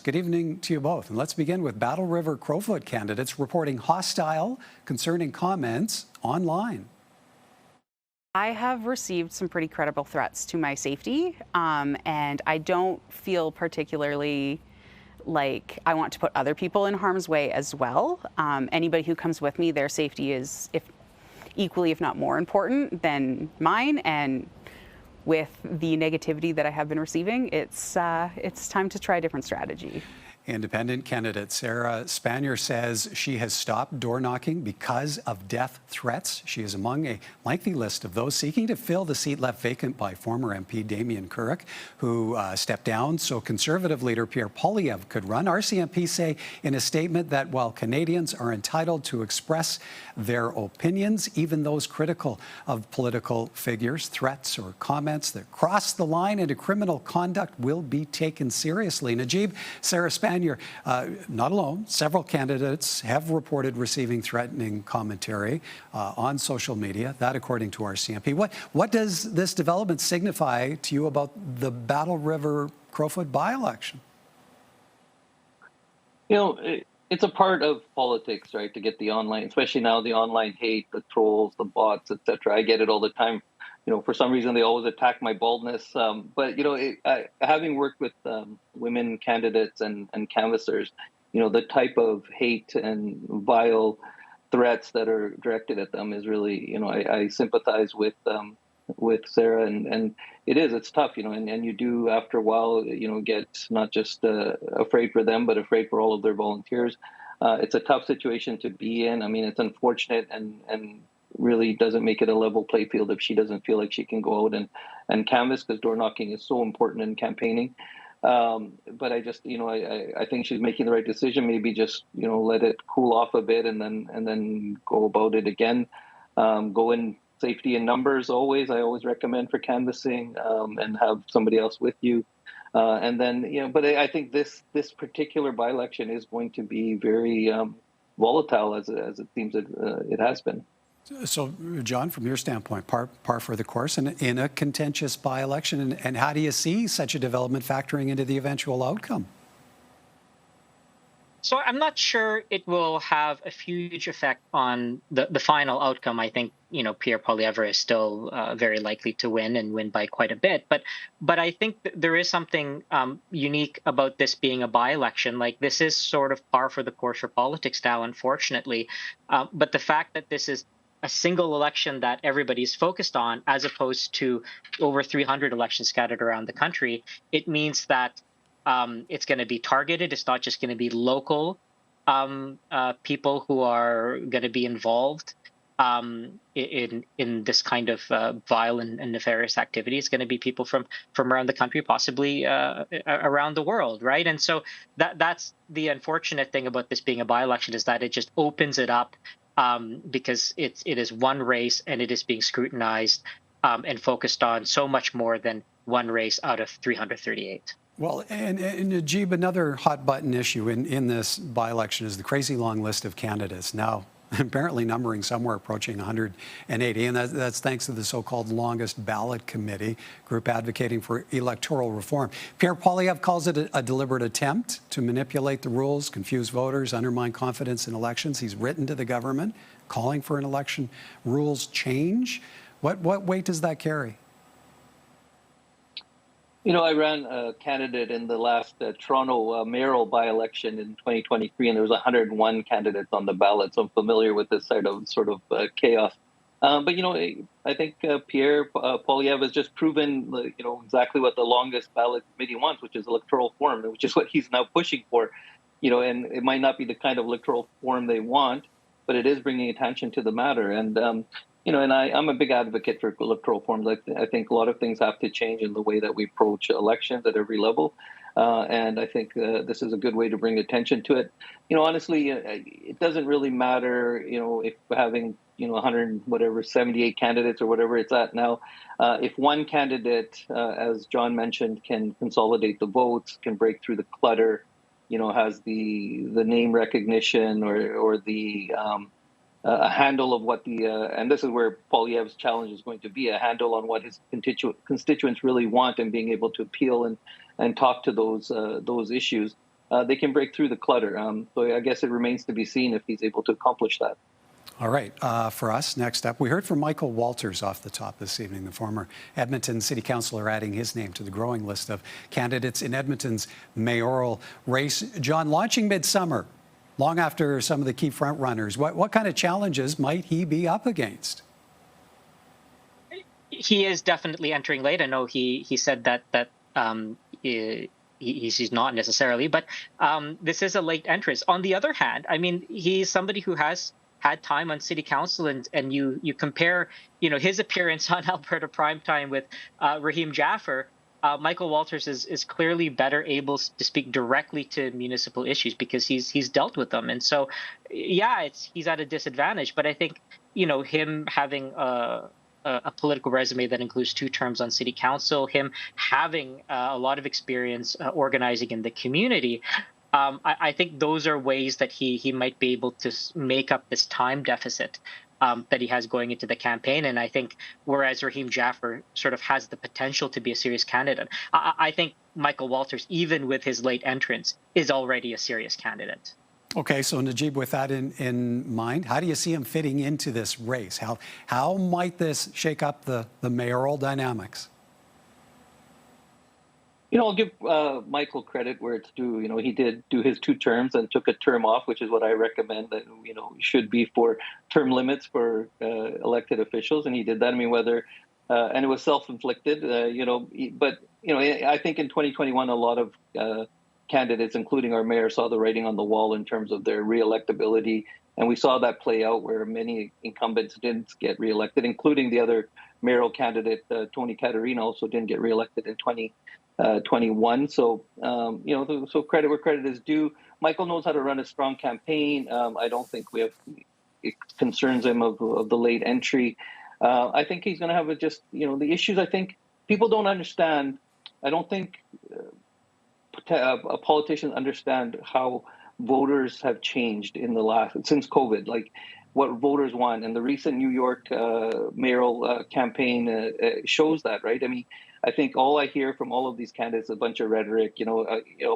Good evening to you both. And let's begin with Battleriver Crowfoot candidates reporting hostile, concerning comments online. I have received some pretty credible threats to my safety, and I don't feel particularly like I want to put other people in harm's way as well. Anybody who comes with me, their safety is equally, if not more important than mine. And with the negativity that I have been receiving, it's time to try a different strategy. Independent candidate Sarah Spanier says she has stopped door knocking because of death threats. She is among a lengthy list of those seeking to fill the seat left vacant by former MP Damien Couric, who stepped down so Conservative leader Pierre Poilievre could run. RCMP say in a statement that while Canadians are entitled to express their opinions, even those critical of political figures, threats or comments that cross the line into criminal conduct will be taken seriously. Najib, Sarah Spanier, not alone. Several candidates have reported receiving threatening commentary on social media, that according to RCMP. What does this development signify to you about the Battleriver Crowfoot by-election? You know, it's a part of politics, right, to get the online, especially now the online hate, the trolls, the bots, etc. I get it all the time. You know, for some reason, they always attack my baldness. But, you know, having worked with women candidates and canvassers, you know, the type of hate and vile threats that are directed at them is really, you know, I sympathize with Sarah. And it's tough, you know, and you do, after a while, you know, get not just afraid for them, but afraid for all of their volunteers. It's a tough situation to be in. I mean, it's unfortunate and really doesn't make it a level play field if she doesn't feel like she can go out and canvass, because door knocking is so important in campaigning. But I just, you know, I think she's making the right decision. Maybe just, you know, let it cool off a bit and then go about it again. Go in safety in numbers always. I always recommend for canvassing, and have somebody else with you. And then, you know, but I think this particular by-election is going to be very volatile, as it seems it has been. So, John, from your standpoint, par for the course in a contentious by-election, and how do you see such a development factoring into the eventual outcome? So I'm not sure it will have a huge effect on the final outcome. I think, you know, Pierre Poilievre is still very likely to win and win by quite a bit. But I think there is something unique about this being a by-election. Like, this is sort of par for the course for politics now, unfortunately. But the fact that this is a single election that everybody's focused on, as opposed to over 300 elections scattered around the country, it means that it's going to be targeted. It's not just going to be local people who are going to be involved in this kind of vile and nefarious activity. It's going to be people from around the country, possibly around the world, right? And so that's the unfortunate thing about this being a by-election, is that it just opens it up. Because it is one race, and it is being scrutinized and focused on so much more than one race out of 338. Well, and Najib, another hot button issue in this by-election is the crazy long list of candidates, now apparently numbering somewhere approaching 180, and that's thanks to the so-called longest ballot committee group advocating for electoral reform. Pierre Poilievre calls it a deliberate attempt to manipulate the rules, confuse voters, undermine confidence in elections. He's written to the government calling for an election rules change. What weight does that carry? You know, I ran a candidate in the last Toronto Mayoral by-election in 2023, and there was 101 candidates on the ballot. So I'm familiar with this sort of chaos. But, you know, I think Pierre Poilievre has just proven, you know, exactly what the longest ballot committee wants, which is electoral reform, which is what he's now pushing for. You know, and it might not be the kind of electoral reform they want, but it is bringing attention to the matter. And you know, and I'm a big advocate for electoral reforms. I think a lot of things have to change in the way that we approach elections at every level. And I think this is a good way to bring attention to it. You know, honestly, it doesn't really matter, you know, if having, you know, 78 candidates or whatever it's at now. If one candidate, as John mentioned, can consolidate the votes, can break through the clutter, you know, has the name recognition or the a handle of what and this is where Poilievre's challenge is going to be, a handle on what his constituents really want, and being able to appeal and talk to those issues. they can break through the clutter. So I guess it remains to be seen if he's able to accomplish that. All right. For us, next up, we heard from Michael Walters off the top this evening, the former Edmonton City Councillor, adding his name to the growing list of candidates in Edmonton's mayoral race. John, launching midsummer, long after some of the key frontrunners, what kind of challenges might he be up against? He is definitely entering late. I know he said that he's not necessarily, but this is a late entrance. On the other hand, I mean, he's somebody who has had time on city council, and you compare, his appearance on Alberta Primetime with Rahim Jaffer. Michael Walters is clearly better able to speak directly to municipal issues because he's dealt with them, and so he's at a disadvantage. But I think him having a political resume that includes 2 terms on city council, him having a lot of experience organizing in the community. I think those are ways that he might be able to make up this time deficit that he has going into the campaign. And I think whereas Rahim Jaffer sort of has the potential to be a serious candidate, I think Michael Walters, even with his late entrance, is already a serious candidate. Okay, so Najib, with that in mind, how do you see him fitting into this race? How might this shake up the mayoral dynamics? I'll give Michael credit where it's due. He did do his 2 terms and took a term off, which is what I recommend that, should be for term limits for elected officials. And he did that. I mean, and it was self-inflicted, but, I think in 2021, a lot of candidates, including our mayor, saw the writing on the wall in terms of their re-electability. And we saw that play out where many incumbents didn't get reelected, including the other mayoral candidate, Tony Caterina, also didn't get reelected in 2021. So, so credit where credit is due. Michael knows how to run a strong campaign. I don't think it concerns him of the late entry. I think he's going to have the issues. I think people don't understand. I don't think politicians understand how voters have changed since COVID, like what voters want. And the recent New York mayoral campaign shows that, right? I mean, I think all I hear from all of these candidates is a bunch of rhetoric,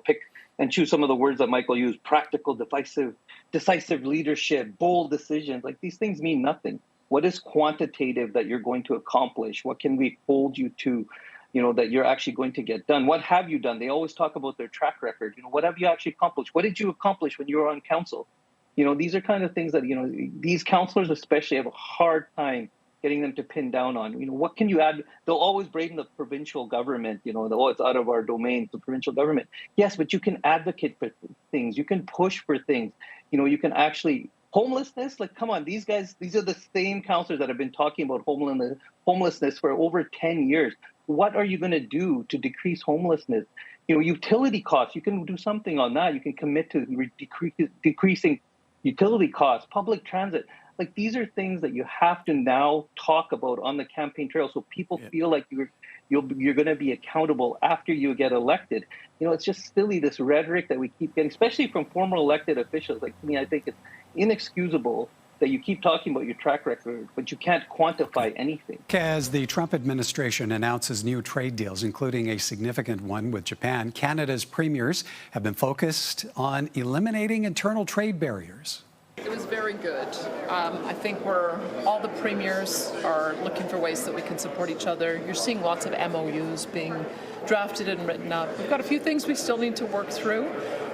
pick and choose some of the words that Michael used: practical, decisive leadership, bold decisions. Like, these things mean nothing. What is quantitative that you're going to accomplish? What can we hold you to, that you're actually going to get done? What have you done? They always talk about their track record. What have you actually accomplished? What did you accomplish when you were on council? These are kind of things that, these councillors especially have a hard time getting them to pin down on. What can you add? They'll always blame the provincial government, it's out of our domain, the provincial government. Yes, but you can advocate for things. You can push for things. You can actually, homelessness, like, come on, these guys, these are the same councillors that have been talking about homelessness for over 10 years. What are you going to do to decrease homelessness? Utility costs, you can do something on that. You can commit to decreasing utility costs, public transit. Like, these are things that you have to now talk about on the campaign trail, so people feel like you're going to be accountable after you get elected. It's just silly, this rhetoric that we keep getting, especially from former elected officials. Like, to me, I think it's inexcusable that you keep talking about your track record, but you can't quantify anything. As the Trump administration announces new trade deals, including a significant one with Japan, Canada's premiers have been focused on eliminating internal trade barriers. It was very good. I think all the premiers are looking for ways that we can support each other. You're seeing lots of MOUs being drafted and written up. We've got a few things we still need to work through,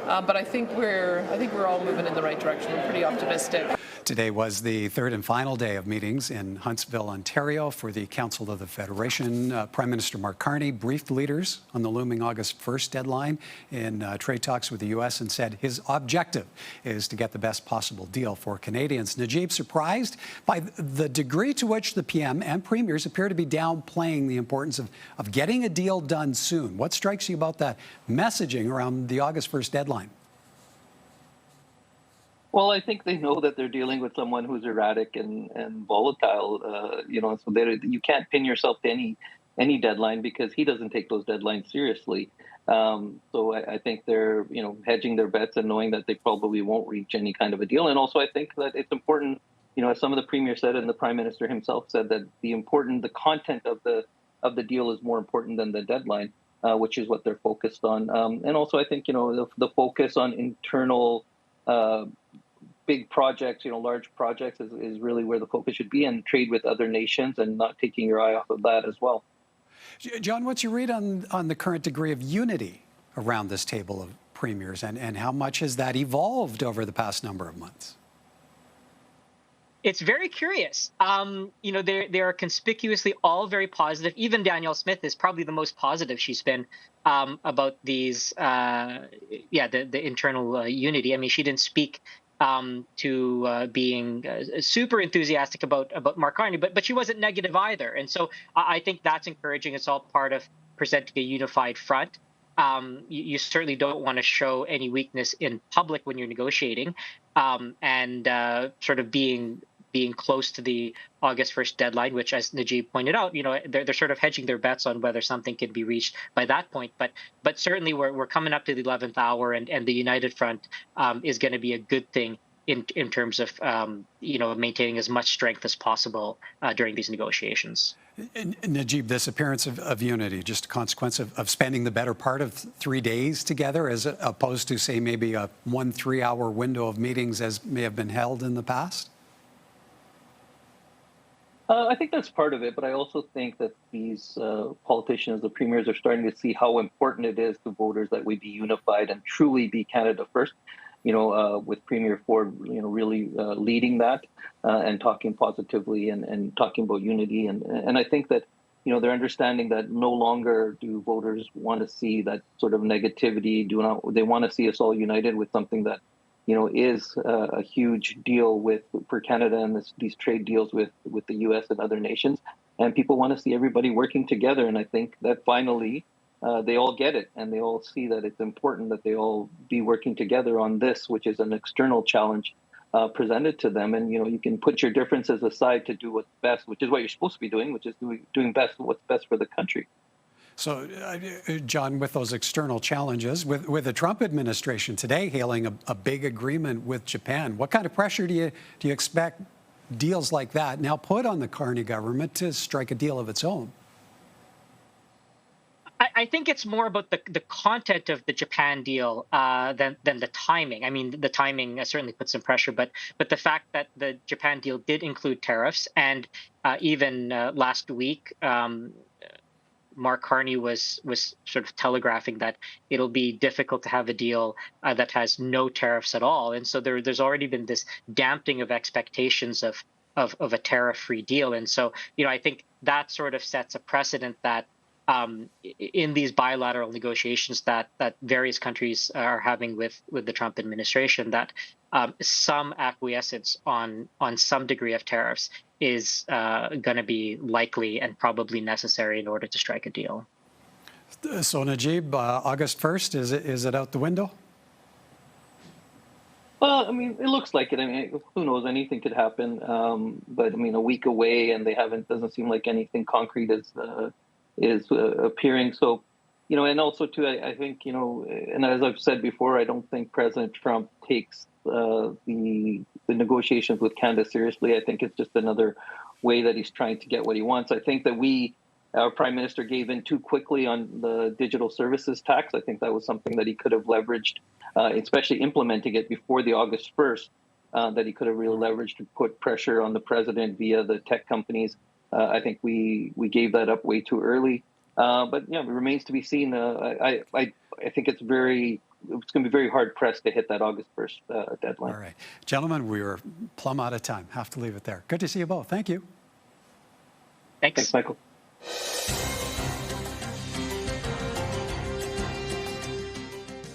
but I think we're all moving in the right direction. We're pretty optimistic. Today was the 3rd and final day of meetings in Huntsville, Ontario for the Council of the Federation. Prime Minister Mark Carney briefed leaders on the looming August 1st deadline in trade talks with the U.S. and said his objective is to get the best possible deal for Canadians. Najib, surprised by the degree to which the PM and premiers appear to be downplaying the importance of getting a deal done soon. What strikes you about that messaging around the August 1st deadline? Well, I think they know that they're dealing with someone who's erratic and volatile, so you can't pin yourself to any deadline because he doesn't take those deadlines seriously. So I think they're, hedging their bets and knowing that they probably won't reach any kind of a deal. And also I think that it's important, as some of the premiers said and the Prime Minister himself said, that the content of the deal is more important than the deadline. which is what they're focused on. And also, I think, the focus on internal big projects, large projects is really where the focus should be, and trade with other nations and not taking your eye off of that as well. John, what's your read on the current degree of unity around this table of premiers, and how much has that evolved over the past number of months? It's very curious. They are conspicuously all very positive. Even Danielle Smith is probably the most positive she's been about these, the internal unity. I mean, she didn't speak to being super enthusiastic about Mark Carney, but she wasn't negative either. And so I think that's encouraging. It's all part of presenting a unified front. You certainly don't want to show any weakness in public when you're negotiating, and sort of being close to the August 1st deadline, which, as Najib pointed out, they're sort of hedging their bets on whether something can be reached by that point. But certainly we're coming up to the 11th hour, and the united front is going to be a good thing in terms of maintaining as much strength as possible during these negotiations. Najib, this appearance of unity, just a consequence of spending the better part of 3 days together, as opposed to, say, maybe a 1 3-hour window of meetings as may have been held in the past? I think that's part of it, but I also think that these politicians, the premiers, are starting to see how important it is to voters that we be unified and truly be Canada first. With Premier Ford, really leading that and talking positively and talking about unity. And I think that, they're understanding that no longer do voters want to see that sort of negativity. They want to see us all united with something that, is a huge deal for Canada and these trade deals with the U.S. and other nations. And people want to see everybody working together. And I think that finally, they all get it, and they all see that it's important that they all be working together on this, which is an external challenge presented to them. And, you can put your differences aside to do what's best, which is what you're supposed to be doing, which is doing what's best for the country. So, John, with those external challenges, with the Trump administration today hailing a big agreement with Japan, what kind of pressure do you expect deals like that now put on the Carney government to strike a deal of its own? I think it's more about the content of the Japan deal than the timing. I mean, the timing certainly puts some pressure, but the fact that the Japan deal did include tariffs, and even last week, Mark Carney was sort of telegraphing that it'll be difficult to have a deal that has no tariffs at all. And so there's already been this damping of expectations of a tariff-free deal. And so, I think that sort of sets a precedent that in these bilateral negotiations that various countries are having with the Trump administration, that some acquiescence on some degree of tariffs is going to be likely and probably necessary in order to strike a deal. So, Najib, August 1st, is it out the window? Well, I mean, it looks like it. I mean, who knows? Anything could happen. But I mean, a week away, and doesn't seem like anything concrete is appearing. So, and also too, I think, and as I've said before, I don't think President Trump takes the negotiations with Canada seriously. I think it's just another way that he's trying to get what he wants. I think that our Prime Minister gave in too quickly on the digital services tax. I think that was something that he could have leveraged, especially implementing it before the August 1st, that he could have really leveraged to put pressure on the president via the tech companies. I think we gave that up way too early. But yeah, it remains to be seen. I think it's going to be very hard pressed to hit that August 1st deadline. All right. Gentlemen, we are plumb out of time. Have to leave it there. Good to see you both. Thank you. Thanks. Thanks, Michael.